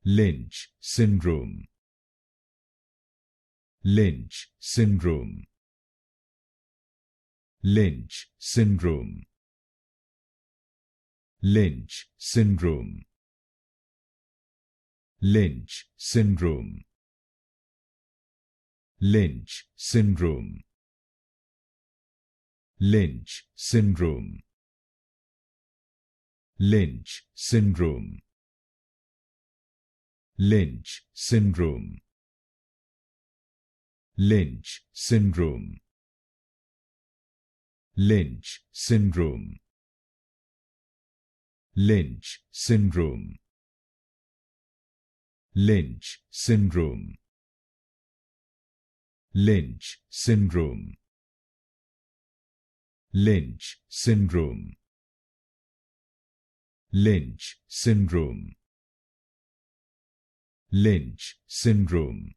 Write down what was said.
Lynch syndrome. Lynch syndrome. Lynch syndrome. Lynch syndrome. Lynch syndrome. Lynch syndrome. Lynch syndrome. Lynch syndrome. Lynch syndrome. Lynch syndrome. Lynch syndrome. Lynch syndrome. Lynch syndrome. Lynch syndrome. Lynch syndrome. Lynch syndrome. Lynch syndrome.